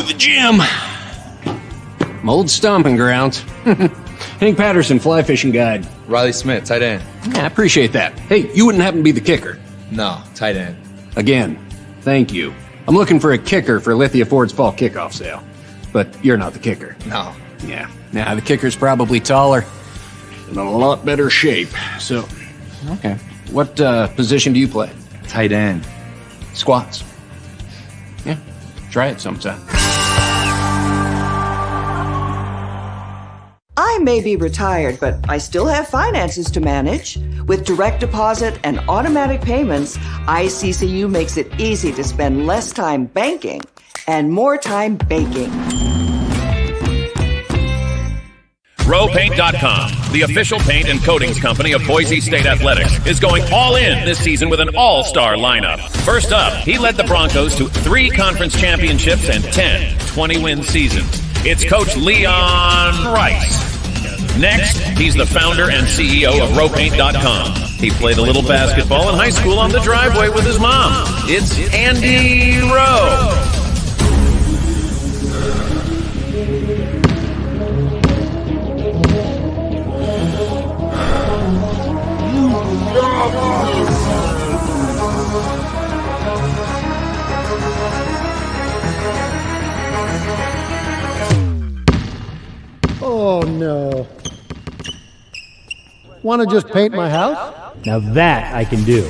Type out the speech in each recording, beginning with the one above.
to the gym. Old stomping grounds. Hank Patterson, fly fishing guide. Riley Smith, tight end. Yeah, I appreciate that. Hey, you wouldn't happen to be the kicker? No, tight end. Again, thank you. I'm looking for a kicker for Lithia Ford's fall kickoff sale. But you're not the kicker. No. Yeah. Nah, the kicker's probably taller and in a lot better shape. So, okay. What position do you play? Tight end. Squats. Yeah, try it sometime. I may be retired, but I still have finances to manage. With direct deposit and automatic payments, ICCU makes it easy to spend less time banking and more time baking. RowPaint.com, the official paint and coatings company of Boise State Athletics, is going all in this season with an all-star lineup. First up, he led the Broncos to 3 conference championships and 10 20-win seasons. It's Coach Leon Rice. Next, he's the founder and CEO of RowPaint.com. He played a little basketball in high school on the driveway with his mom. It's Andy Rowe. Oh, no. Want to just paint my house? Now that I can do.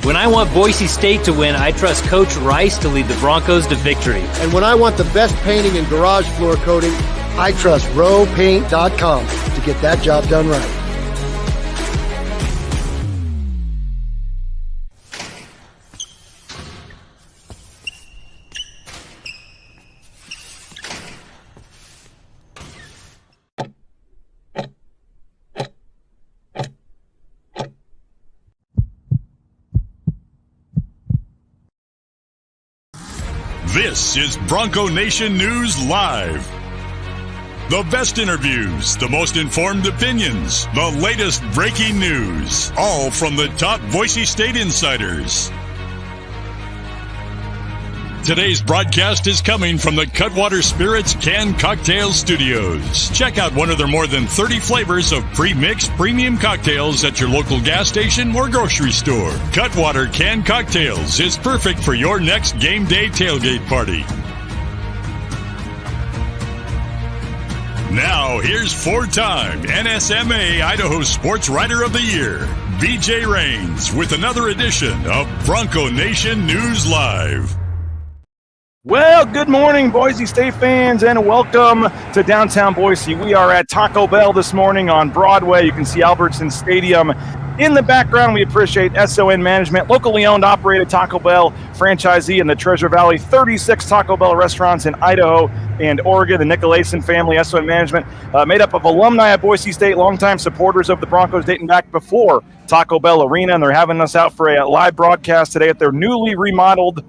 When I want Boise State to win, I trust Coach Rice to lead the Broncos to victory. And when I want the best painting and garage floor coating, I trust RowPaint.com to get that job done right. This is Bronco Nation News Live. The best interviews, the most informed opinions, the latest breaking news, all from the top Boise State insiders. Today's broadcast is coming from the Cutwater Spirits Canned Cocktail Studios. Check out one of their more than 30 flavors of pre-mixed premium cocktails at your local gas station or grocery store. Cutwater Canned Cocktails is perfect for your next game day tailgate party. Now, here's 4-time NSMA Idaho Sports Writer of the Year, BJ Rains, with another edition of Bronco Nation News Live. Well, good morning, Boise State fans, and welcome to downtown Boise. We are at Taco Bell this morning on Broadway. You can see Albertson Stadium in the background. We appreciate SON Management, locally owned, operated Taco Bell franchisee in the Treasure Valley, 36 Taco Bell restaurants in Idaho and Oregon. The Nicolason family, SON Management, made up of alumni at Boise State, longtime supporters of the Broncos dating back before Taco Bell Arena, and they're having us out for a live broadcast today at their newly remodeled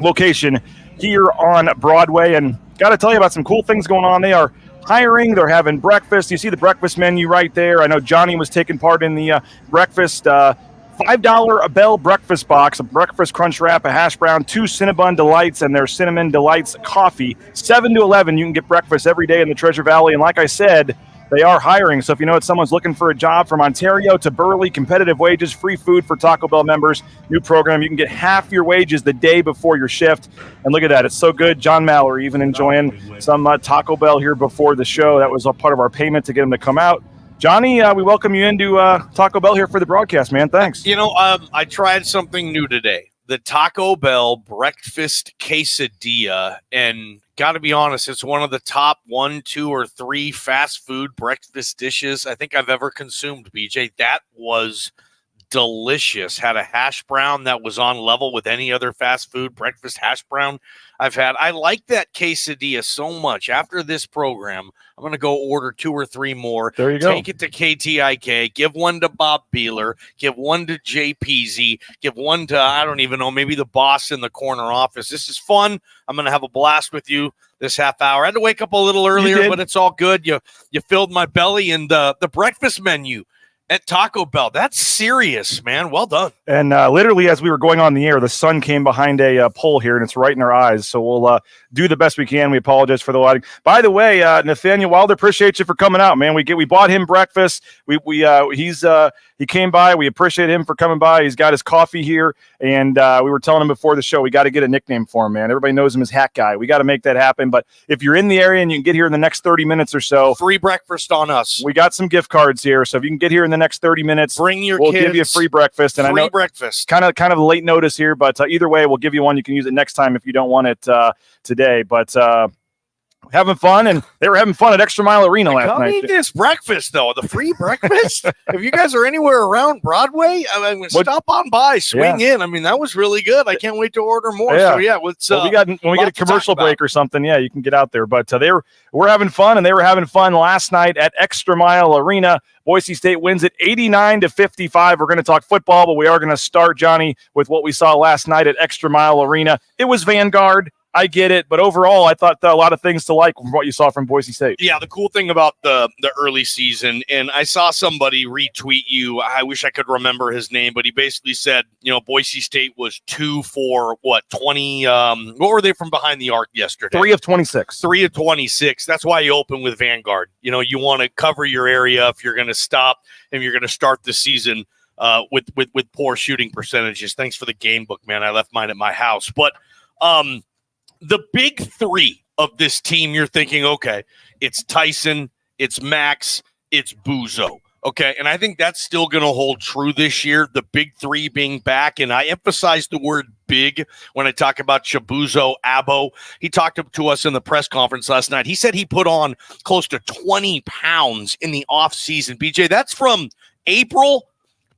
location here on Broadway. And got to tell you about some cool things going on. They are hiring. They're having breakfast. You see the breakfast menu right there. I know Johnny was taking part in the breakfast. $5 a Bell breakfast box, a breakfast crunch wrap, a hash brown, 2 Cinnabon Delights, and their Cinnamon Delights coffee. 7 to 11, you can get breakfast every day in the Treasure Valley. And like I said, they are hiring. So if you know someone's looking for a job, from Ontario to Burley, competitive wages, free food for Taco Bell members, new program. You can get half your wages the day before your shift. And look at that. It's so good. John Mallory even enjoying some Taco Bell here before the show. That was a part of our payment to get him to come out. Johnny, we welcome you into Taco Bell here for the broadcast, man. Thanks. You know, I tried something new today. The Taco Bell breakfast quesadilla, and got to be honest, it's one of the top 1, 2, or 3 fast food breakfast dishes I think I've ever consumed, BJ. That was delicious. Had a hash brown that was on level with any other fast food breakfast hash brown I've had. I like that quesadilla so much. After this program, I'm going to go order 2 or 3 more. There you go. Take it to KTIK, give one to Bob Beeler, give one to JPZ, give one to, I don't even know, maybe the boss in the corner office. This is fun. I'm going to have a blast with you this half hour. I had to wake up a little earlier, but it's all good. You filled my belly, and the breakfast menu at Taco Bell. That's serious, man. Well done. And literally, as we were going on the air, the sun came behind a pole here, and it's right in our eyes. So we'll do the best we can. We apologize for the lighting. By the way, Nathaniel Wilder, appreciate you for coming out, man. We bought him breakfast. He came by. We appreciate him for coming by. He's got his coffee here, and we were telling him before the show we got to get a nickname for him, man. Everybody knows him as Hat Guy. We got to make that happen. But if you're in the area and you can get here in the next 30 minutes or so, free breakfast on us. We got some gift cards here, so if you can get here in the next 30 minutes, bring your we'll kids. give you a free breakfast. And free I know breakfast. Kind of late notice here, but either way, we'll give you one. You can use it next time if you don't want it today. But having fun, and they were having fun at Extra Mile Arena last Come night. eat this breakfast, though. The free breakfast. If you guys are anywhere around Broadway, stop on by, swing in. I mean, that was really good. I can't wait to order more. Yeah. So, yeah, when we get a commercial break or something, yeah, you can get out there. But we're having fun, and they were having fun last night at Extra Mile Arena. Boise State wins it 89-55. We're going to talk football, but we are going to start, Johnny, with what we saw last night at Extra Mile Arena. It was Vanguard. I get it, but overall, I thought a lot of things to like from what you saw from Boise State. Yeah, the cool thing about the early season, and I saw somebody retweet you. I wish I could remember his name, but he basically said, Boise State was 2 for 20. What were they from behind the arc yesterday? 3 of 26. 3 of 26. That's why you open with Vanguard. You want to cover your area if you're going to stop and you're going to start the season with poor shooting percentages. Thanks for the game book, man. I left mine at my house, but the big three of this team, you're thinking, okay, it's Tyson, it's Max, it's Buzo. Okay, and I think that's still going to hold true this year, the big three being back. And I emphasize the word big when I talk about Chibuzo, Abo. He talked to us in the press conference last night. He said he put on close to 20 pounds in the offseason. BJ, that's from April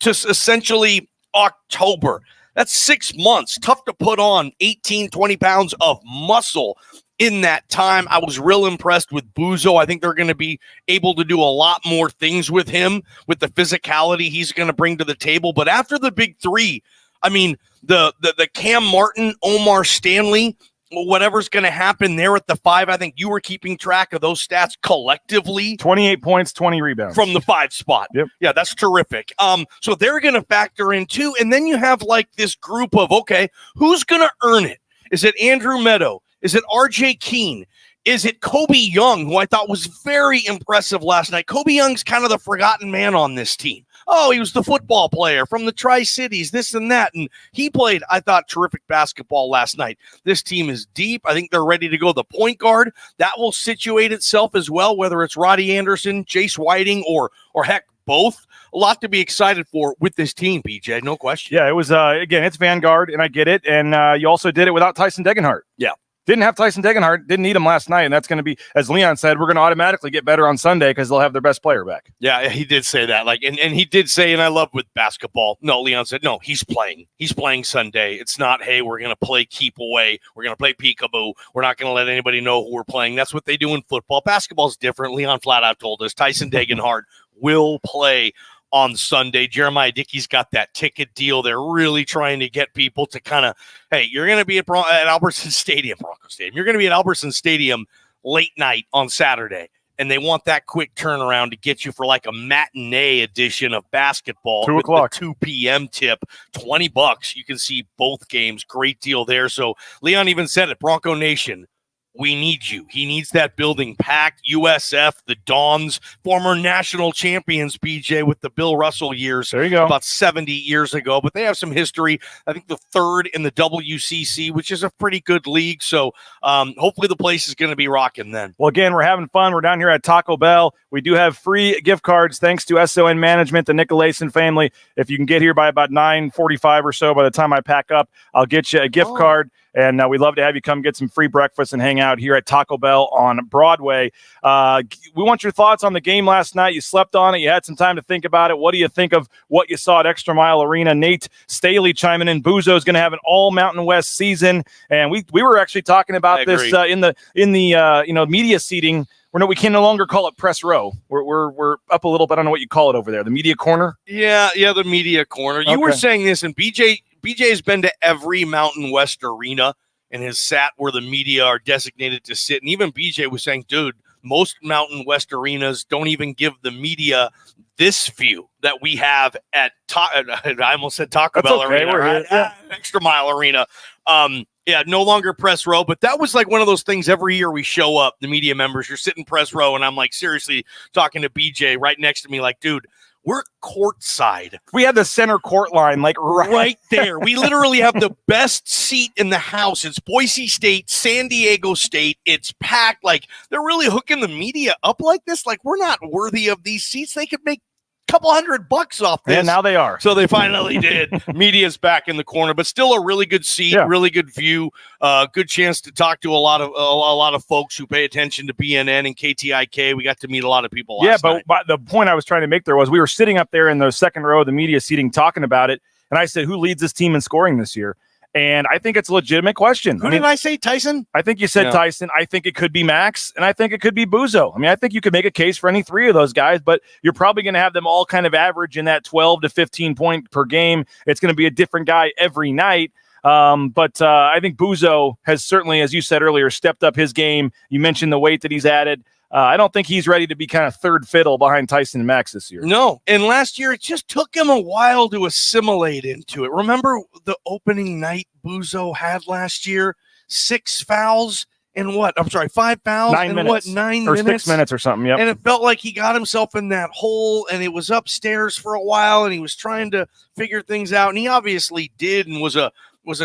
to essentially October. That's 6 months. Tough to put on 18, 20 pounds of muscle in that time. I was real impressed with Buzo. I think they're going to be able to do a lot more things with him, with the physicality he's going to bring to the table. But after the big three, I mean, the Cam Martin, Omar Stanley, whatever's going to happen there at the 5, I think you were keeping track of those stats collectively. 28 points, 20 rebounds. From the 5 spot. Yep. Yeah, that's terrific. So they're going to factor in too. And then you have like this group of, okay, who's going to earn it? Is it Andrew Meadow? Is it RJ Keene? Is it Kobe Young, who I thought was very impressive last night? Kobe Young's kind of the forgotten man on this team. Oh, he was the football player from the Tri-Cities, this and that. And he played, I thought, terrific basketball last night. This team is deep. I think they're ready to go. The point guard, that will situate itself as well, whether it's Roddy Anderson, Jace Whiting, or heck, both. A lot to be excited for with this team, BJ, no question. Yeah, it was, again, it's Vanguard, and I get it. And you also did it without Tyson Degenhart. Yeah. Didn't have Tyson Degenhart, didn't need him last night, and that's going to be, as Leon said, we're going to automatically get better on Sunday because they'll have their best player back. Yeah, he did say that. And he did say, and I love with basketball. No, Leon said, no, he's playing. He's playing Sunday. It's not, hey, we're going to play keep away. We're going to play peekaboo. We're not going to let anybody know who we're playing. That's what they do in football. Basketball's different. Leon flat out told us Tyson Degenhart will play on Sunday. Jeremiah Dickey's got that ticket deal. They're really trying to get people to kind of, hey, you're going to be at Albertson Stadium, Bronco Stadium. You're going to be at Albertson Stadium late night on Saturday, and they want that quick turnaround to get you for like a matinee edition of basketball. 2 o'clock. 2 p.m. tip, $20. You can see both games. Great deal there. So Leon even said it, Bronco Nation, we need you. He needs that building packed. USF, the Dons, former national champions, BJ, with the Bill Russell years. There you go. About 70 years ago. But they have some history. I think the 3rd in the WCC, which is a pretty good league. So hopefully the place is going to be rocking then. Well, again, we're having fun. We're down here at Taco Bell. We do have free gift cards thanks to SON Management, the Nicolason family. If you can get here by about 9:45 or so, by the time I pack up, I'll get you a gift card. And we'd love to have you come get some free breakfast and hang out here at Taco Bell on Broadway. We want your thoughts on the game last night. You slept on it. You had some time to think about it. What do you think of what you saw at Extra Mile Arena? Nate Staley chiming in. Buzo is going to have an all Mountain West season. And we were actually talking about this in the media seating. We can no longer call it press row. We're up a little bit. I don't know what you call it over there. The media corner? Yeah, the media corner. You were saying this, and BJ has been to every Mountain West arena and has sat where the media are designated to sit. And even BJ was saying, dude, most Mountain West arenas don't even give the media this view that we have at I almost said Taco Bell okay. Arena, We're right? here. Extra Mile Arena. No longer press row, but that was like one of those things every year we show up, the media members, you're sitting press row, and I'm like seriously talking to BJ right next to me like, dude, we're courtside. We had the center court line, like right there. We literally have the best seat in the house. It's Boise State, San Diego State. It's packed. Like, they're really hooking the media up like this. Like, we're not worthy of these seats. They could make a couple $100 off this. Yeah, now they are. So they finally did. Media's back in the corner, but still a really good seat, really good view. Good chance to talk to a lot of folks who pay attention to BNN and KTIK. We got to meet a lot of people last night. But the point I was trying to make there was we were sitting up there in the second row of the media seating talking about it, and I said, who leads this team in scoring this year? And I think it's a legitimate question. Did I say, Tyson? I think you said Tyson. I think it could be Max, and I think it could be Buzo. I mean, I think you could make a case for any three of those guys, but you're probably going to have them all kind of average in that 12 to 15 point per game. It's going to be a different guy every night. But I think Buzo has certainly, as you said earlier, stepped up his game. You mentioned the weight that he's added. I don't think he's ready to be kind of third fiddle behind Tyson and Max this year. No, and last year it just took him a while to assimilate into it. Remember the opening night Buzo had last year? 6 fouls and 5 fouls 9 and minutes. 9 or minutes? 6 minutes or something, yep. And it felt like he got himself in that hole, and it was upstairs for a while, and he was trying to figure things out, and he obviously did and was a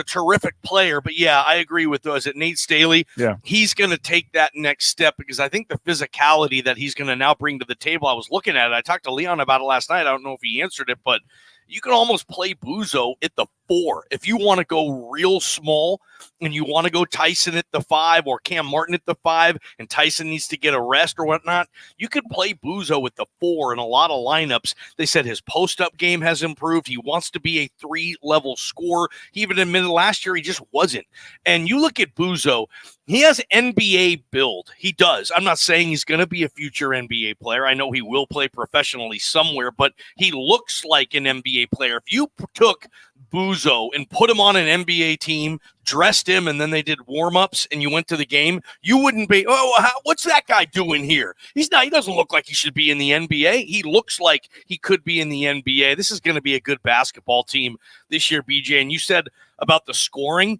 terrific player. But yeah, I agree with those. At Nate Staley, he's going to take that next step because I think the physicality that he's going to now bring to the table. I was looking at it. I talked to Leon about it last night. I don't know if he answered it, but you can almost play Buzo at the 4 if you want to go real small and you want to go Tyson at the 5 or Cam Martin at the 5 and Tyson needs to get a rest or whatnot. You could play Buzo at the 4 in a lot of lineups. They said his post-up game has improved. He wants to be a 3-level scorer. He even admitted last year he just wasn't. And you look at Buzo, he has NBA build. He does. I'm not saying he's going to be a future NBA player. I know he will play professionally somewhere, but he looks like an NBA player. If you took Buzo and put him on an NBA team, dressed him, and then they did warm-ups and you went to the game, you wouldn't be, what's that guy doing here? He doesn't look like he should be in the NBA. He looks like he could be in the NBA. This is going to be a good basketball team this year, BJ. And you said about the scoring,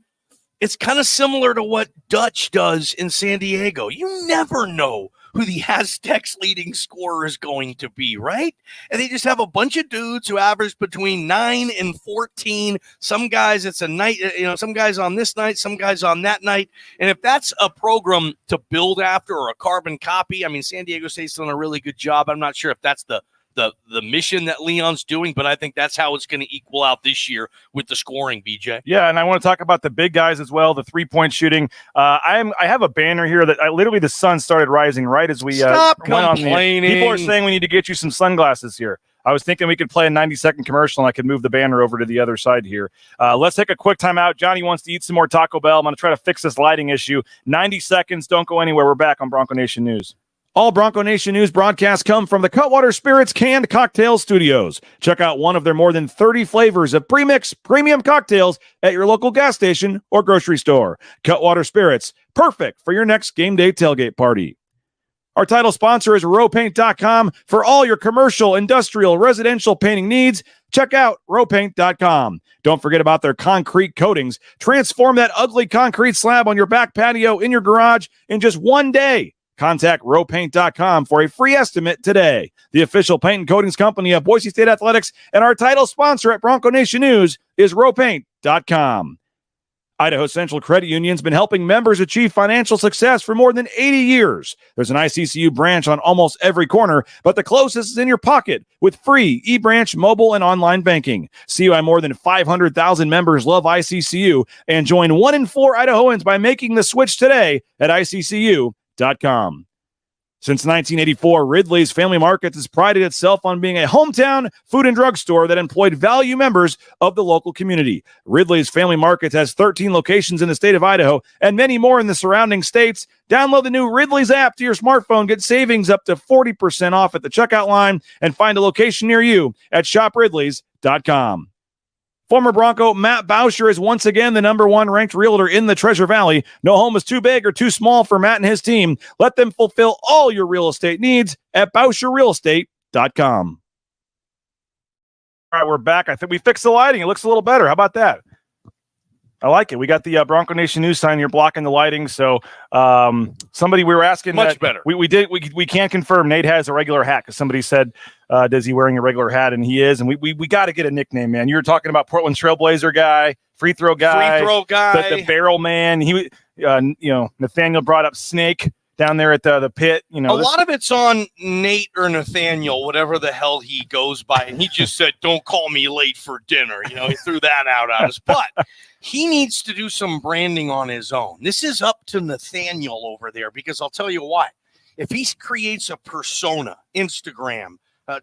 it's kind of similar to what Dutch does in San Diego. You never know who the Aztecs' leading scorer is going to be, right? And they just have a bunch of dudes who average between 9 and 14. Some guys, it's a night, some guys on this night, some guys on that night. And if that's a program to build after or a carbon copy, I mean, San Diego State's done a really good job. I'm not sure if that's the mission that Leon's doing, but I think that's how it's going to equal out this year with the scoring, BJ. Yeah, and I want to talk about the big guys as well, the three-point shooting. I have a banner here that literally the sun started rising right as we Stop went on complaining. People are saying we need to get you some sunglasses here. I was thinking we could play a 90-second commercial and I could move the banner over to the other side here. Let's take a quick time out. Johnny wants to eat some more Taco Bell. I'm going to try to fix this lighting issue. 90 seconds. Don't go anywhere. We're back on Bronco Nation News. All Bronco Nation News broadcasts come from the Cutwater Spirits Canned Cocktail Studios. Check out one of their more than 30 flavors of pre-mix premium cocktails at your local gas station or grocery store. Cutwater Spirits, perfect for your next game day tailgate party. Our title sponsor is rowpaint.com. For all your commercial, industrial, residential painting needs, check out rowpaint.com. Don't forget about their concrete coatings. Transform that ugly concrete slab on your back patio in your garage in just one day. Contact rowpaint.com for a free estimate today. The official paint and coatings company of Boise State Athletics and our title sponsor at Bronco Nation News is rowpaint.com. Idaho Central Credit Union's been helping members achieve financial success for more than 80 years. There's an ICCU branch on almost every corner, but the closest is in your pocket with free eBranch mobile and online banking. See why more than 500,000 members love ICCU and join 1 in 4 Idahoans by making the switch today at ICCU.com. Since 1984, Ridley's Family Markets has prided itself on being a hometown food and drug store that employed value members of the local community. Ridley's Family Markets has 13 locations in the state of Idaho and many more in the surrounding states. Download the new Ridley's app to your smartphone, get savings up to 40% off at the checkout line, and find a location near you at shopridleys.com. Former Bronco Matt Bauscher is once again the number 1 ranked realtor in the Treasure Valley. No home is too big or too small for Matt and his team. Let them fulfill all your real estate needs at BauscherRealEstate.com. right, we're back. I think we fixed the lighting. It looks a little better. How about that? I like it. We got the Bronco Nation news sign here blocking the lighting. So somebody, we were asking. Much better. We can't confirm Nate has a regular hat because somebody said, does he wearing a regular hat? And he is. And we got to get a nickname, man. You were talking about Portland Trailblazer guy, free throw guy, the barrel man. He, Nathaniel brought up Snake down there at the pit. A lot of it's on Nate or Nathaniel, whatever the hell he goes by. And he just said, don't call me late for dinner. He threw that out at us. But he needs to do some branding on his own. This is up to Nathaniel over there, because I'll tell you why. If he creates a persona, Instagram,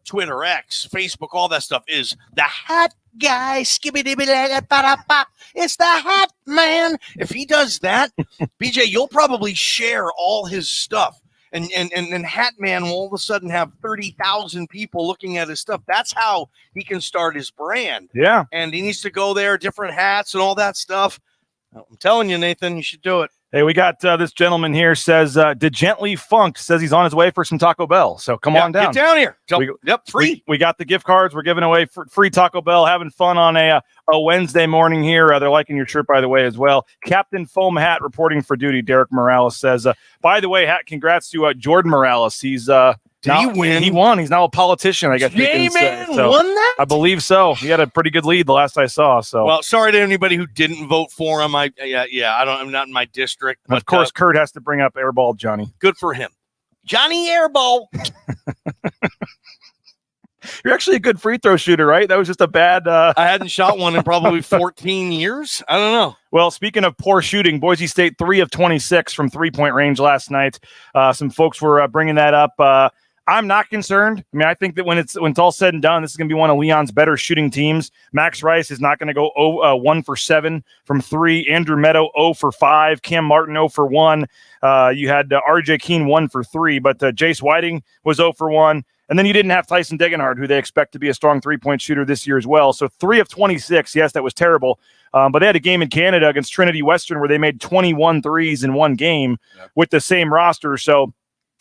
Twitter, X, Facebook, all that stuff, is the hat guy, it's the hat man. If he does that, BJ, you'll probably share all his stuff. And Hat Man will all of a sudden have 30,000 people looking at his stuff. That's how he can start his brand. Yeah. And he needs to go there, different hats and all that stuff. I'm telling you, Nathan, you should do it. Hey, we got this gentleman here says, Degently Funked says he's on his way for some Taco Bell. So come on down. Get down here. Free. We got the gift cards. We're giving away free Taco Bell, having fun on a Wednesday morning here. They're liking your shirt, by the way, as well. Captain Foam Hat reporting for duty. Derek Morales says, by the way, Hat, congrats to Jordan Morales. He's Did he win? He won. He's now a politician, I guess. J-Man so won that? I believe so. He had a pretty good lead the last I saw. So, well, sorry to anybody who didn't vote for him. I'm not in my district. But, of course, Kurt has to bring up Airball Johnny. Good for him. Johnny Airball. You're actually a good free throw shooter, right? That was just a bad... I hadn't shot one in probably 14 years. I don't know. Well, speaking of poor shooting, Boise State 3 of 26 from three-point range last night. Some folks were bringing that up. I'm not concerned. I mean, I think that when it's all said and done, this is going to be one of Leon's better shooting teams. Max Rice is not going to go 1 for 7 from 3. Andrew Meadow 0 for 5. Cam Martin 0 for 1. You had RJ Keene 1 for 3, but Jace Whiting was 0 for 1. And then you didn't have Tyson Degenhard, who they expect to be a strong three-point shooter this year as well. So 3 of 26. Yes, that was terrible. But they had a game in Canada against Trinity Western where they made 21 threes in one game with the same roster. So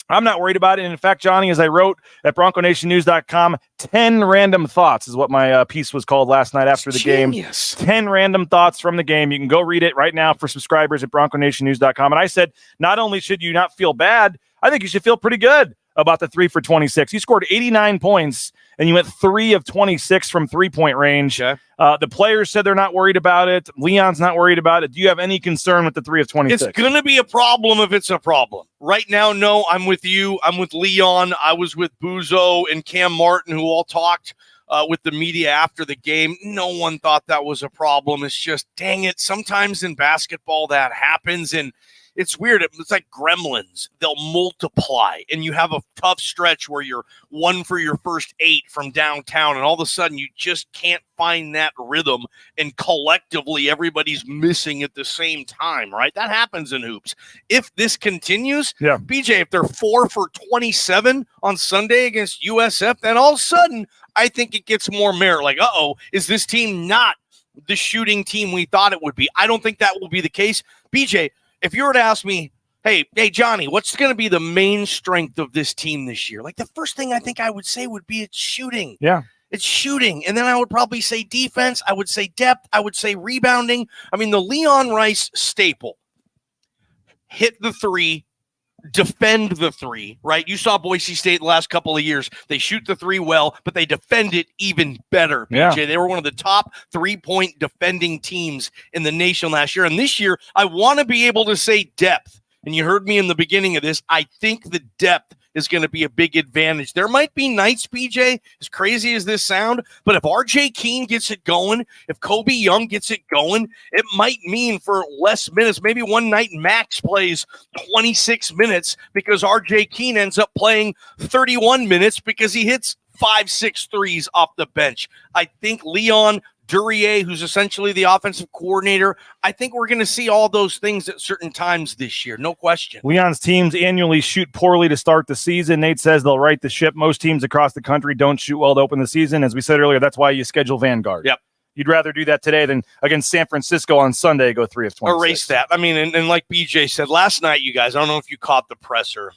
I'm not worried about it. And in fact, Johnny, as I wrote at BroncoNationNews.com, 10 random thoughts is what my piece was called last night after the game. 10 random thoughts from the game. You can go read it right now for subscribers at BroncoNationNews.com. And I said, not only should you not feel bad, I think you should feel pretty good about the 3 for 26. You scored 89 points, and you went 3 of 26 from three-point range. Okay. The players said they're not worried about it. Leon's not worried about it. Do you have any concern with the 3 of 26? It's going to be a problem if it's a problem. Right now, no, I'm with you. I'm with Leon. I was with Buzo and Cam Martin, who all talked with the media after the game. No one thought that was a problem. It's just, dang it, sometimes in basketball that happens, and it's weird. It's like gremlins. They'll multiply, and you have a tough stretch where you're 1 for your first 8 from downtown, and all of a sudden you just can't find that rhythm, and collectively everybody's missing at the same time, right? That happens in hoops. If this continues, BJ, if they're 4 for 27 on Sunday against USF, then all of a sudden I think it gets more merit. Like, is this team not the shooting team we thought it would be? I don't think that will be the case. BJ, if you were to ask me, hey, Johnny, what's going to be the main strength of this team this year? Like, the first thing I think I would say would be it's shooting. Yeah. It's shooting. And then I would probably say defense. I would say depth. I would say rebounding. I mean, the Leon Rice staple. Hit the 3. Defend the 3, right? You saw Boise State the last couple of years. They shoot the 3 well, but they defend it even better, BJ. Yeah. They were one of the top 3-point defending teams in the nation last year. And this year, I want to be able to say depth. And you heard me in the beginning of this. I think the depth is going to be a big advantage. There might be nights, BJ, as crazy as this sound, but if RJ Keene gets it going, if Kobe Young gets it going, it might mean for less minutes. Maybe one night Max plays 26 minutes because RJ Keene ends up playing 31 minutes because he hits 5-6 threes off the bench. I think Leon Duryea, who's essentially the offensive coordinator, I think we're going to see all those things at certain times this year. No question. Leon's teams annually shoot poorly to start the season. Nate says they'll right the ship. Most teams across the country don't shoot well to open the season. As we said earlier, that's why you schedule Vanguard. Yep. You'd rather do that today than against San Francisco on Sunday, go 3 of 26. Erase that. I mean, and like BJ said, last night, you guys, I don't know if you caught the presser.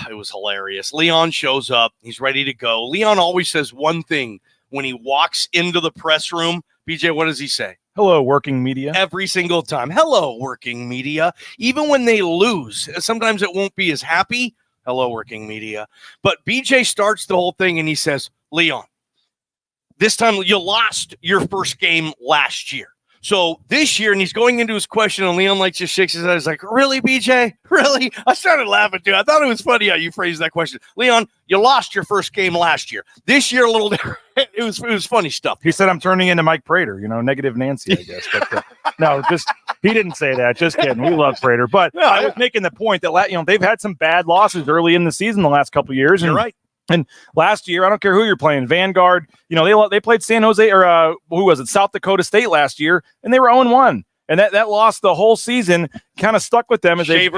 It was hilarious. Leon shows up. He's ready to go. Leon always says one thing when he walks into the press room, BJ, what does he say? Hello, working media. Every single time. Hello, working media. Even when they lose, sometimes it won't be as happy. Hello, working media. But BJ starts the whole thing and he says, Leon, this time you lost your first game last year. So this year, and he's going into his question, and Leon like just shakes his head. He's like, really, BJ? Really? I started laughing too. I thought it was funny how you phrased that question. Leon, you lost your first game last year. This year, a little different. It was funny stuff. He said, I'm turning into Mike Prater, negative Nancy, I guess. But no, he didn't say that. Just kidding. We love Prater. But I was making the point that, they've had some bad losses early in the season the last couple of years. You're right. And last year, I don't care who you're playing, Vanguard, they played San Jose or who was it, South Dakota State last year, and they were 0-1. And that loss the whole season kind of stuck with them as a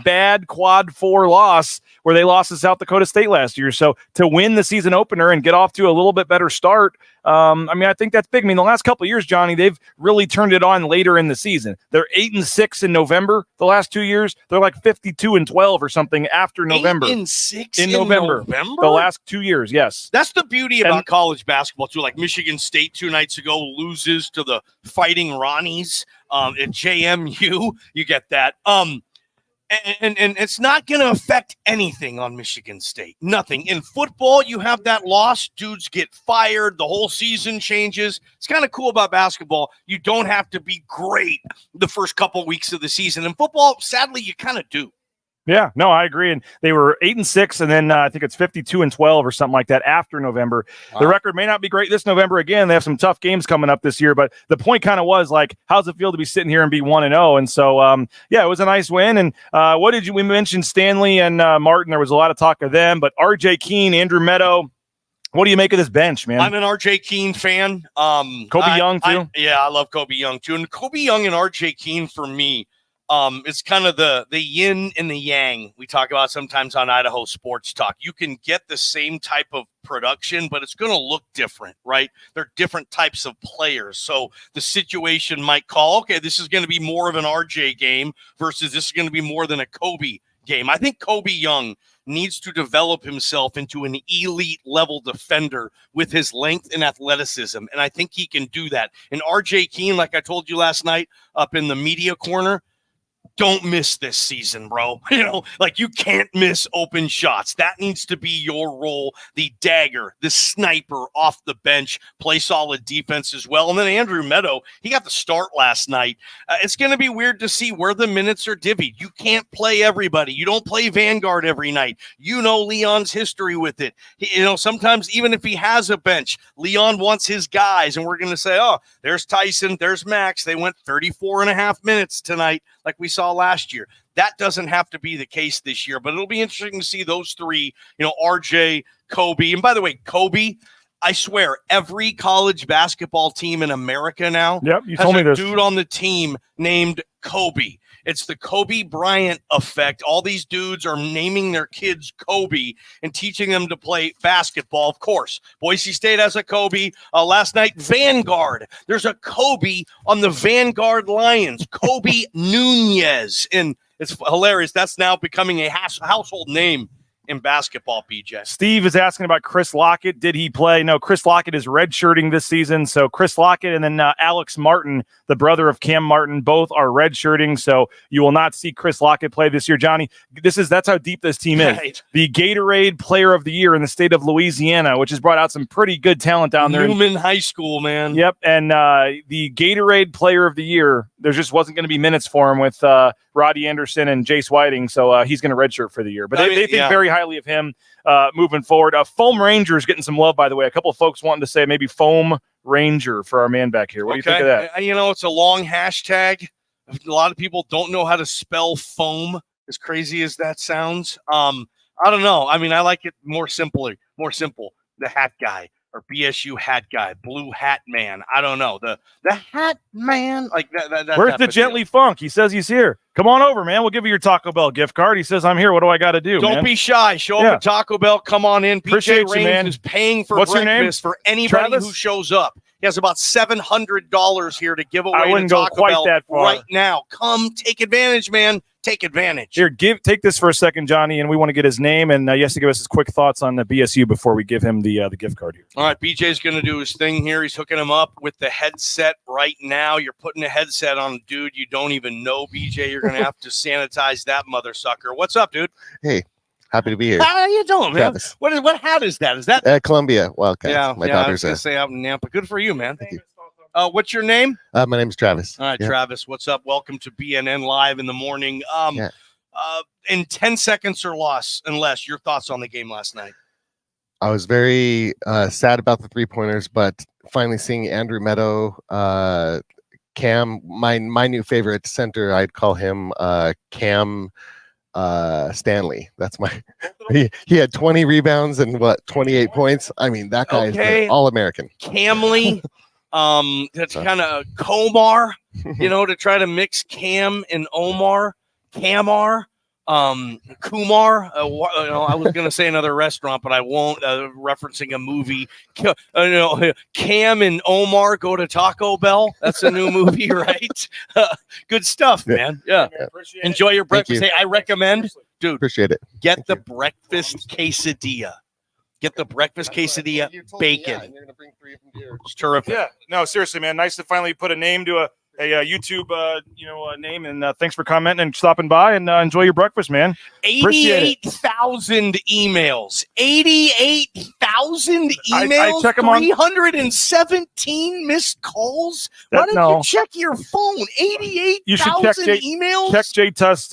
bad quad 4 loss where they lost to South Dakota State last year. So to win the season opener and get off to a little bit better start, I think that's big. The last couple of years, Johnny, they've really turned it on later in the season. They're 8-6 in November. The last 2 years, they're like 52-12 or something after November. 8-6 in November. The last 2 years, yes. That's the beauty about college basketball too. Like Michigan State 2 nights ago loses to the Fighting Ronnies at JMU. You get that. And it's not going to affect anything on Michigan State. Nothing. In football, you have that loss. Dudes get fired. The whole season changes. It's kind of cool about basketball. You don't have to be great the first couple weeks of the season. In football, sadly, you kind of do. Yeah, no, I agree. And they were 8-6, and then I think it's 52-12 or something like that after November. Wow. The record may not be great this November. Again, they have some tough games coming up this year, but the point kind of was like, how's it feel to be sitting here and be 1-0? And so, it was a nice win. And we mentioned Stanley and Martin. There was a lot of talk of them, but R.J. Keene, Andrew Meadow. What do you make of this bench, man? I'm an R.J. Keene fan. Kobe Young, too? I love Kobe Young, too. And Kobe Young and R.J. Keene, for me, it's kind of the yin and the yang we talk about sometimes on Idaho Sports Talk. You can get the same type of production, but it's going to look different, right? They're different types of players. So the situation might call, okay, this is going to be more of an RJ game versus this is going to be more than a Kobe game. I think Kobe Young needs to develop himself into an elite level defender with his length and athleticism. And I think he can do that. And RJ Keene, like I told you last night up in the media corner, don't miss this season, bro. You can't miss open shots. That needs to be your role. The dagger, the sniper off the bench, play solid defense as well. And then Andrew Meadow, he got the start last night. It's going to be weird to see where the minutes are divvied. You can't play everybody. You don't play Vanguard every night. Leon's history with it. Sometimes even if he has a bench, Leon wants his guys. And we're going to say, oh, there's Tyson, there's Max. They went 34.5 minutes tonight like we saw last year. That doesn't have to be the case this year, but it'll be interesting to see those three, RJ, Kobe. And by the way, Kobe, I swear, every college basketball team in America now has a dude on the team named Kobe. It's the Kobe Bryant effect. All these dudes are naming their kids Kobe and teaching them to play basketball. Of course, Boise State has a Kobe. Last night, Vanguard. There's a Kobe on the Vanguard Lions. Kobe Nunez. And it's hilarious. That's now becoming a household name in basketball, BJ. Steve is asking about Chris Lockett. Did he play? No, Chris Lockett is redshirting this season. So Chris Lockett and then Alex Martin, the brother of Cam Martin, both are redshirting. So you will not see Chris Lockett play this year. Johnny, that's how deep this team is. Right. The Gatorade Player of the Year in the state of Louisiana, which has brought out some pretty good talent down there. Newman High School, man. Yep. And the Gatorade Player of the Year, there just wasn't going to be minutes for him with Roddy Anderson and Jace Whiting. So he's going to redshirt for the year. But they think very highly of him moving forward. Foam Ranger is getting some love, by the way. A couple of folks wanting to say maybe Foam Ranger for our man back here. What do you think of that? It's a long hashtag. A lot of people don't know how to spell foam, as crazy as that sounds. I don't know. I like it more simple. The hat guy. Or BSU hat guy, blue hat man. I don't know. The hat man, like that. Where's the Gently Funk? He says he's here. Come on over, man. We'll give you your Taco Bell gift card. He says, I'm here. What do I got to do? Don't be shy. Show up at Taco Bell. Come on in. Appreciate PJ Raines is paying for breakfast for anybody who shows up. He has about $700 here to give away to Taco Bell right now. Come take advantage, man. take advantage. Here, take this for a second, Johnny, and we want to get his name, and he has to give us his quick thoughts on the BSU before we give him the gift card here. All right, BJ's going to do his thing here. He's hooking him up with the headset right now. You're putting a headset on, dude. You don't even know, BJ. You're going to have to sanitize that mother sucker. What's up, dude? Hey, happy to be here. How you doing, man? Travis. What hat is that? Is that Columbia Wildcats? Yeah, my I daughter's was going to say out in Nampa. Good for you, man. What's your name? my name is Travis. All right, Yeah. Travis, what's up? Welcome to BNN Live in the morning. In 10 seconds or less, your thoughts on the game last night. I was very sad about the 3-pointers, but finally seeing Andrew Meadow, Cam, my new favorite center, I'd call him Cam Stanley. That's my he had 20 rebounds and 28 points. I mean, that guy is all-American. Camley, that's kind of Komar, to try to mix Cam and Omar, Kumar. I was going to say another restaurant, but I won't, referencing a movie. Cam and Omar go to Taco Bell. That's a new movie, right? Good stuff, man. Yeah. Enjoy your breakfast. Hey, I recommend, dude, appreciate it. Get the breakfast quesadilla. Get the breakfast quesadilla, bacon. It's terrific. Yeah, no, seriously, man. Nice to finally put a name to a YouTube, name. And thanks for commenting and stopping by. And enjoy your breakfast, man. 88,000 emails. 88,000 emails. I check them on 317 missed calls. Why don't you check your phone? 88,000 emails. Check Jay Tuss'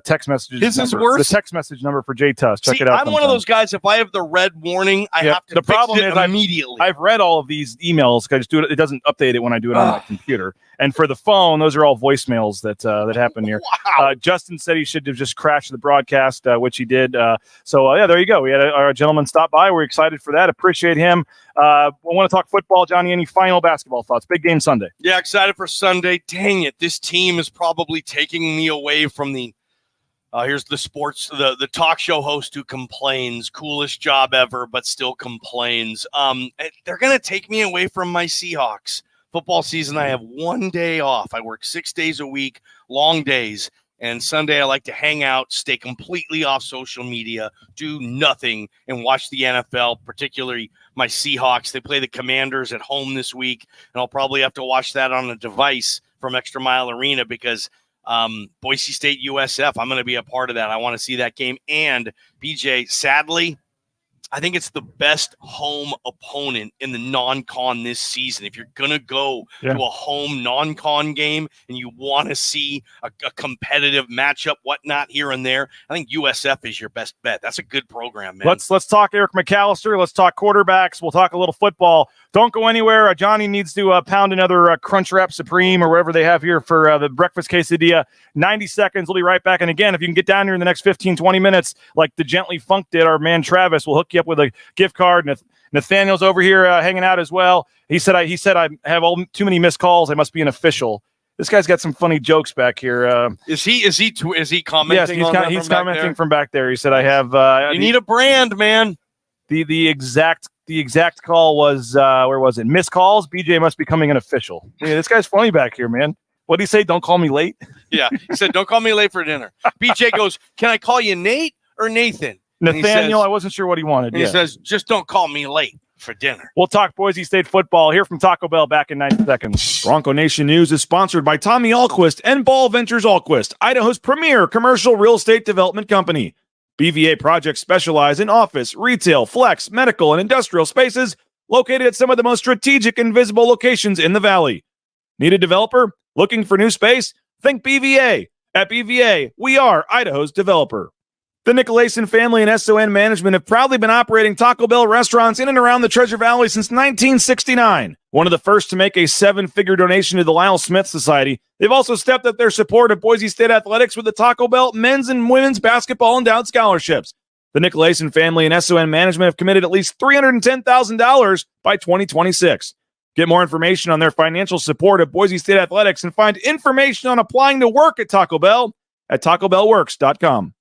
text messages. This is worse. The text message number for Jay Tuss. Check it out. I'm one of those guys. If I have the red warning, I have to. The problem fix it immediately. I've read all of these emails because it doesn't update it when I do it on my computer. And for the phone, those are all voicemails that happen here. Wow. Justin said he should have just crashed the broadcast, which he did. So there you go. We had our gentleman stop by. We're excited for that. Appreciate him. I want to talk football, Johnny. Any final basketball thoughts? Big game Sunday. Yeah, excited for Sunday. Dang it, this team is probably taking me away from the. Here's the the talk show host who complains, coolest job ever, but still complains. They're gonna take me away from my Seahawks. Football season, I have 1 day off. I work 6 days a week, long days. And Sunday, I like to hang out, stay completely off social media, do nothing, and watch the NFL, particularly my Seahawks. They play the Commanders at home this week, and I'll probably have to watch that on a device from Extra Mile Arena because Boise State USF, I'm going to be a part of that. I want to see that game. And, BJ, sadly, I think it's the best home opponent in the non-con this season. If you're going to go to a home non-con game and you want to see a competitive matchup, whatnot here and there, I think USF is your best bet. That's a good program, man. Let's talk Eric McAllister. Let's talk quarterbacks. We'll talk a little football. Don't go anywhere. Johnny needs to pound another Crunchwrap Supreme or wherever they have here for the breakfast quesadilla. 90 seconds. We'll be right back. And again, if you can get down here in the next 15, 20 minutes, like the Gently Funk did, our man Travis will hook you up with a gift card. Nathaniel's over here hanging out as well. He said I have too many missed calls. I must be an official. This guy's got some funny jokes back here. Is he commenting? Yes, he's commenting from back there. He said I have. You need a brand, man. The exact call was where was it? Missed calls. BJ must be becoming an official. Yeah, this guy's funny back here, man. What did he say? Don't call me late. Yeah, he said don't call me late for dinner. BJ goes, can I call you Nate or Nathan? Nathaniel, I wasn't sure what he wanted. He says, just don't call me late for dinner. We'll talk Boise State football here from Taco Bell back in 90 seconds. Bronco Nation News is sponsored by Tommy Alquist and Ball Ventures Alquist, Idaho's premier commercial real estate development company. BVA projects specialize in office, retail, flex, medical, and industrial spaces located at some of the most strategic and visible locations in the valley. Need a developer? Looking for new space? Think BVA. At BVA, we are Idaho's developer. The Nicolason family and SON management have proudly been operating Taco Bell restaurants in and around the Treasure Valley since 1969. One of the first to make a 7-figure donation to the Lyle Smith Society, they've also stepped up their support of Boise State athletics with the Taco Bell men's and women's basketball endowed scholarships. The Nicolason family and SON management have committed at least $310,000 by 2026. Get more information on their financial support of Boise State athletics and find information on applying to work at Taco Bell at TacoBellWorks.com.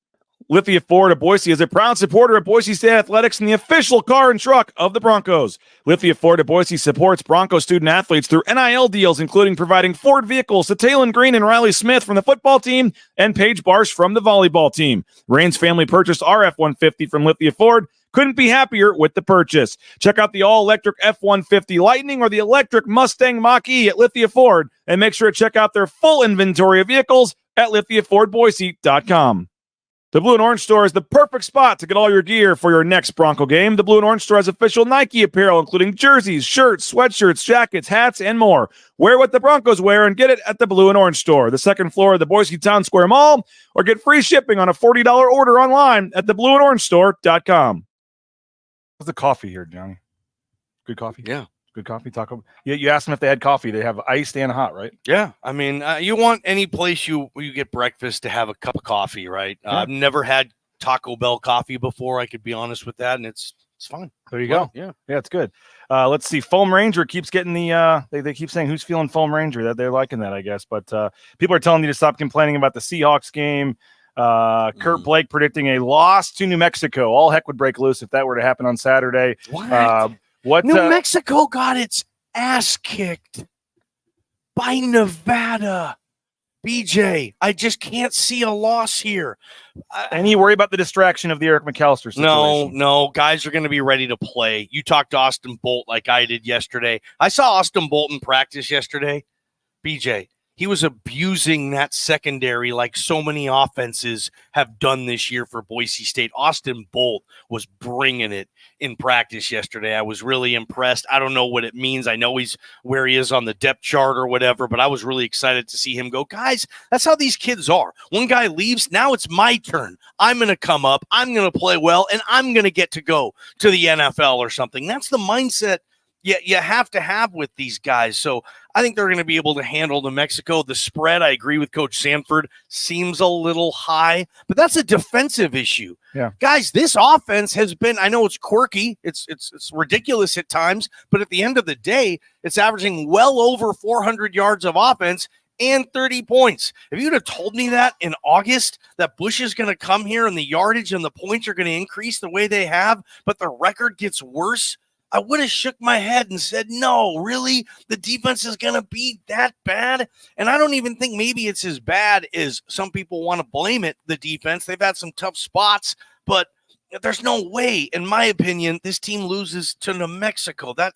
Lithia Ford of Boise is a proud supporter of Boise State Athletics and the official car and truck of the Broncos. Lithia Ford of Boise supports Bronco student athletes through NIL deals, including providing Ford vehicles to Taylon Green and Riley Smith from the football team and Paige Barsh from the volleyball team. Rain's family purchased our F-150 from Lithia Ford. Couldn't be happier with the purchase. Check out the all-electric F-150 Lightning or the electric Mustang Mach-E at Lithia Ford, and make sure to check out their full inventory of vehicles at lithiafordboise.com. The Blue and Orange Store is the perfect spot to get all your gear for your next Bronco game. The Blue and Orange Store has official Nike apparel, including jerseys, shirts, sweatshirts, jackets, hats, and more. Wear what the Broncos wear and get it at the Blue and Orange Store, the second floor of the Boise Town Square Mall, or get free shipping on a $40 order online at theblueandorangestore.com. What's the coffee here, Johnny? Good coffee? Yeah. Good coffee, taco. You asked them if they had coffee. They have iced and hot, right? Yeah, I mean, you want any place you get breakfast to have a cup of coffee, right? Yeah. I've never had Taco Bell coffee before. I could be honest with that, and it's fine. There you go. Yeah, it's good. Let's see. Foam Ranger keeps getting the. They keep saying who's feeling Foam Ranger. That they're liking that, I guess. But people are telling you to stop complaining about the Seahawks game. Kurt Blake predicting a loss to New Mexico. All heck would break loose if that were to happen on Saturday. What? New Mexico got its ass kicked by Nevada. BJ, I just can't see a loss here. And you worry about the distraction of the Eric McAllister situation. No, guys are going to be ready to play. You talked to Austin Bolt like I did yesterday. I saw Austin Bolt in practice yesterday. BJ, he was abusing that secondary like so many offenses have done this year for Boise State. Austin Bolt was bringing it in practice yesterday. I was really impressed. I don't know what it means. I know he's where he is on the depth chart or whatever, but I was really excited to see him go. Guys, that's how these kids are. One guy leaves, now it's my turn. I'm going to come up, I'm going to play well, and I'm going to get to go to the NFL or something. That's the mindset you have to have with these guys. So I think they're going to be able to handle New Mexico. The spread, I agree with Coach Sanford, seems a little high, but that's a defensive issue. Yeah. Guys, this offense has been, I know it's quirky, it's ridiculous at times, but at the end of the day, it's averaging well over 400 yards of offense and 30 points. If you'd have told me that in August, that Bush is going to come here and the yardage and the points are going to increase the way they have, but the record gets worse, I would have shook my head and said, no, really? The defense is going to be that bad? And I don't even think maybe it's as bad as some people want to blame it, the defense. They've had some tough spots, but there's no way, in my opinion, this team loses to New Mexico. That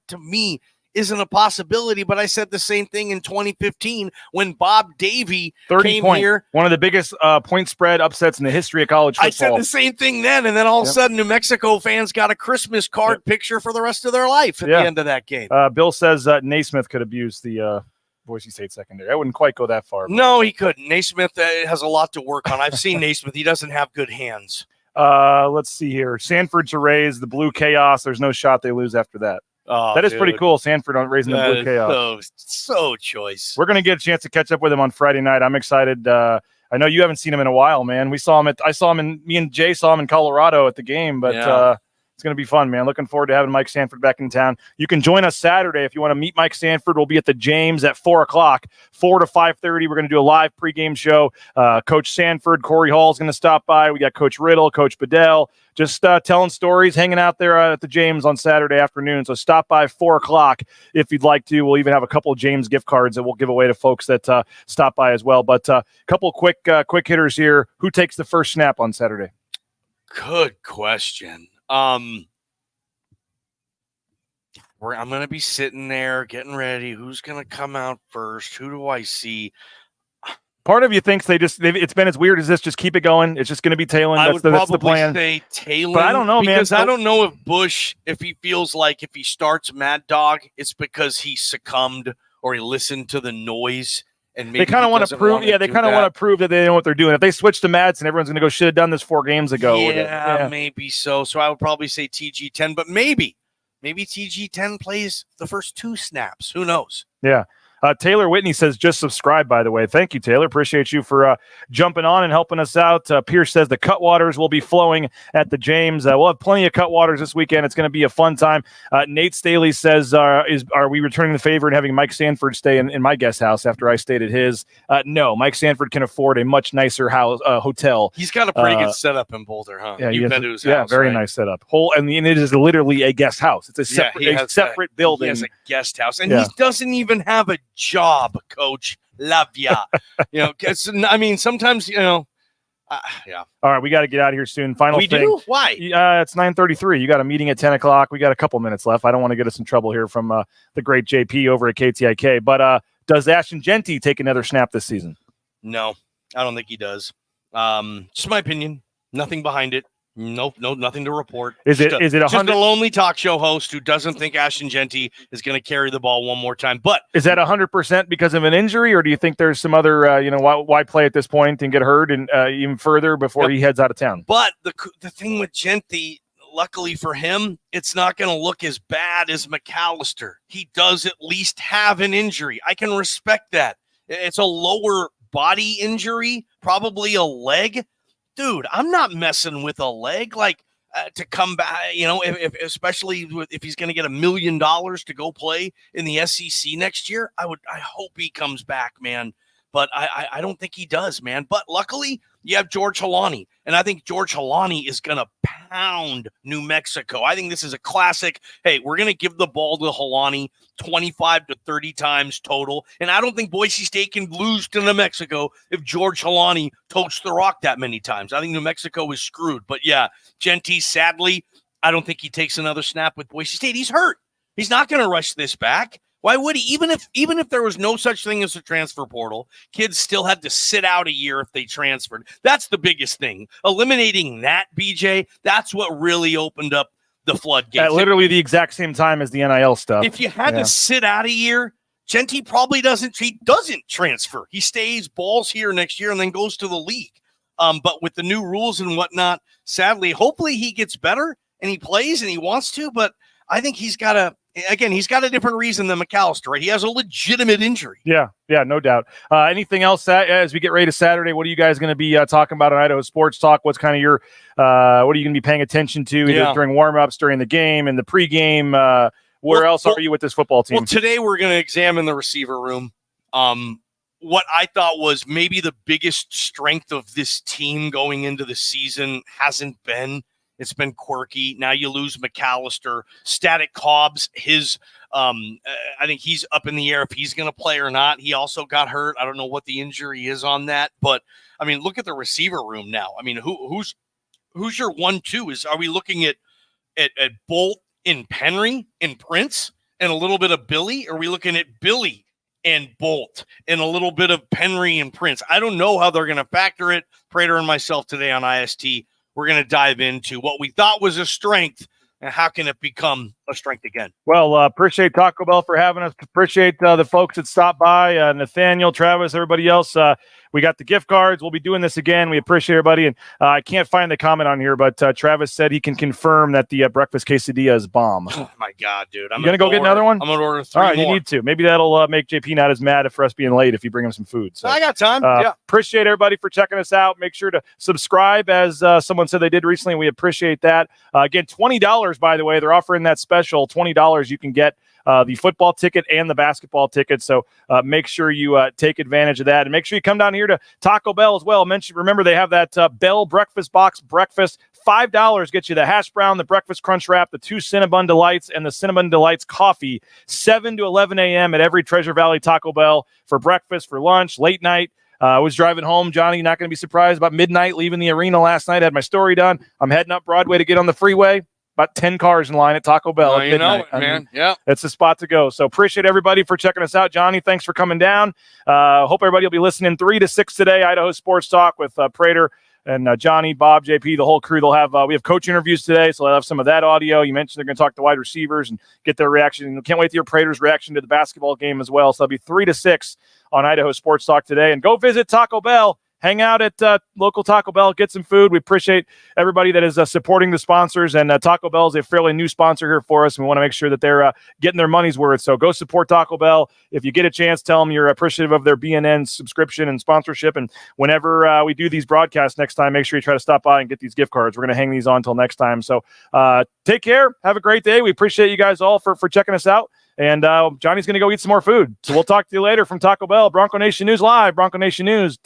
to me isn't a possibility, but I said the same thing in 2015 when Bob Davie came here. One of the biggest point spread upsets in the history of college football. I said the same thing then, and then all of a sudden New Mexico fans got a Christmas card picture for the rest of their life at the end of that game. Bill says Naismith could abuse the Boise State secondary. I wouldn't quite go that far. No, he couldn't. Naismith has a lot to work on. I've seen Naismith. He doesn't have good hands. Let's see here. Sanford to raise the Blue Chaos. There's no shot they lose after that. Oh, that is pretty cool. Sanford on raising the Blue Chaos. So choice. We're going to get a chance to catch up with him on Friday night. I'm excited. I know you haven't seen him in a while, man. Me and Jay saw him in Colorado at the game, but it's going to be fun, man. Looking forward to having Mike Sanford back in town. You can join us Saturday if you want to meet Mike Sanford. We'll be at the James at 4 o'clock, 4 to 5:30. We're going to do a live pregame show. Coach Sanford, Corey Hall is going to stop by. We got Coach Riddle, Coach Bedell, just telling stories, hanging out there at the James on Saturday afternoon. So stop by 4 o'clock if you'd like to. We'll even have a couple of James gift cards that we'll give away to folks that stop by as well. But a couple quick hitters here. Who takes the first snap on Saturday? Good question. I'm going to be sitting there getting ready. Who's going to come out first? Who do I see? Part of you thinks it's been as weird as this. Just keep it going. It's just going to be Taylor. That's the plan. Say Taylor, but I don't know, because man. I don't know if Bush, if he feels like if he starts Mad Dog, it's because he succumbed or he listened to the noise. And maybe they kind of want to prove, they kind of want to prove that they know what they're doing. If they switch to Madsen, everyone's going to go, should have done this 4 games ago. Yeah, maybe so. So I would probably say TG10, but maybe TG10 plays the first 2 snaps. Who knows? Yeah. Taylor Whitney says, just subscribe, by the way. Thank you, Taylor. Appreciate you for jumping on and helping us out. Pierce says the Cutwaters will be flowing at the James. We'll have plenty of Cutwaters this weekend. It's going to be a fun time. Nate Staley says, are we returning the favor and having Mike Sanford stay in my guest house after I stayed at his? No, Mike Sanford can afford a much nicer hotel. He's got a pretty good setup in Boulder, huh? Yeah, You've been to his house, very right? nice setup. And it is literally a guest house. It's a separate building. He has a guest house, and he doesn't even have a job, Coach. Love ya. Sometimes, yeah. All right, we got to get out of here soon. Final thing. Do? Why? It's 9:33. You got a meeting at 10 o'clock. We got a couple minutes left. I don't want to get us in trouble here from the great JP over at KTIK. But does Ashton Genty take another snap this season? No, I don't think he does. Just my opinion. Nothing behind it. Nope, nothing to report. Is it just a lonely talk show host who doesn't think Ashton Genty is going to carry the ball one more time? But is that 100% because of an injury, or do you think there's some other why play at this point and get hurt and even further before he heads out of town? But the thing with Genty, luckily for him, it's not going to look as bad as McAllister. He does at least have an injury. I can respect that. It's a lower body injury, probably a leg. Dude, I'm not messing with a leg to come back, especially if he's going to get $1 million to go play in the SEC next year. I hope he comes back, man. But I don't think he does, man. But luckily, you have George Holani, and I think George Holani is going to pound New Mexico. I think this is a classic. Hey, we're going to give the ball to Holani 25 to 30 times total, and I don't think Boise State can lose to New Mexico if George Holani totes the rock that many times. I think New Mexico is screwed. But, yeah, Genty, sadly, I don't think he takes another snap with Boise State. He's hurt. He's not going to rush this back. Why would he? Even if there was no such thing as a transfer portal, kids still had to sit out a year if they transferred. That's the biggest thing. Eliminating that, BJ, that's what really opened up the floodgates. At literally the exact same time as the NIL stuff. If you had to sit out a year, Genty probably doesn't transfer. He stays, balls here next year, and then goes to the league. But with the new rules and whatnot, sadly, hopefully he gets better and he plays and he wants to, but I think he's got a different reason than McAllister, right? He has a legitimate injury. Yeah, no doubt. Anything else as we get ready to Saturday? What are you guys going to be talking about on Idaho Sports Talk? What's kind of your what are you going to be paying attention to either during warm-ups, during the game, and the pregame? Where else are you with this football team? Well, today we're going to examine the receiver room. What I thought was maybe the biggest strength of this team going into the season hasn't been. It's been quirky. Now you lose McAllister. Static Cobbs, I think he's up in the air if he's going to play or not. He also got hurt. I don't know what the injury is on that. But, I mean, look at the receiver room now. I mean, who's your 1-2? Are we looking at Bolt and Penry and Prince and a little bit of Billy? Or are we looking at Billy and Bolt and a little bit of Penry and Prince? I don't know how they're going to factor it. Prater and myself today on IST, we're going to dive into what we thought was a strength and how can it become a strength again. Well, appreciate Taco Bell for having us. Appreciate the folks that stopped by, Nathaniel, Travis, everybody else. We got the gift cards. We'll be doing this again. We appreciate everybody. And I can't find the comment on here, but Travis said he can confirm that the breakfast quesadilla is bomb. Oh, my God, dude. I'm going to go get another one? I'm going to order 3 All right, more. you need to. Maybe that'll make JP not as mad for us being late if you bring him some food. So I got time. Appreciate everybody for checking us out. Make sure to subscribe, as someone said they did recently. We appreciate that. Again, $20, by the way. They're offering that special $20. You can get the football ticket and the basketball ticket. So make sure you take advantage of that. And make sure you come down here to Taco Bell as well. Remember, they have that Bell Breakfast Box breakfast. $5 gets you the hash brown, the breakfast crunch wrap, the 2 Cinnabon Delights, and the Cinnabon Delights coffee, 7 to 11 a.m. at every Treasure Valley Taco Bell for breakfast, for lunch, late night. I was driving home, Johnny, not going to be surprised, about midnight, leaving the arena last night. I had my story done. I'm heading up Broadway to get on the freeway. About 10 cars in line at Taco Bell. You know it, man. Yeah. It's the spot to go. So appreciate everybody for checking us out. Johnny, thanks for coming down. Hope everybody will be listening 3 to 6 today. Idaho Sports Talk with Prater and Johnny, Bob, JP, the whole crew. They'll have we have coach interviews today, so they'll have some of that audio. You mentioned they're going to talk to wide receivers and get their reaction. Can't wait to hear Prater's reaction to the basketball game as well. So it'll be 3 to 6 on Idaho Sports Talk today. And go visit Taco Bell. hang out at local Taco Bell, get some food. We appreciate everybody that is supporting the sponsors, and Taco Bell is a fairly new sponsor here for us. And we want to make sure that they're getting their money's worth. So go support Taco Bell. If you get a chance, tell them you're appreciative of their BNN subscription and sponsorship. And whenever we do these broadcasts next time, make sure you try to stop by and get these gift cards. We're going to hang these on until next time. So take care. Have a great day. We appreciate you guys all for checking us out. And Johnny's going to go eat some more food. So we'll talk to you later from Taco Bell. Bronco Nation News Live, Bronco Nation News.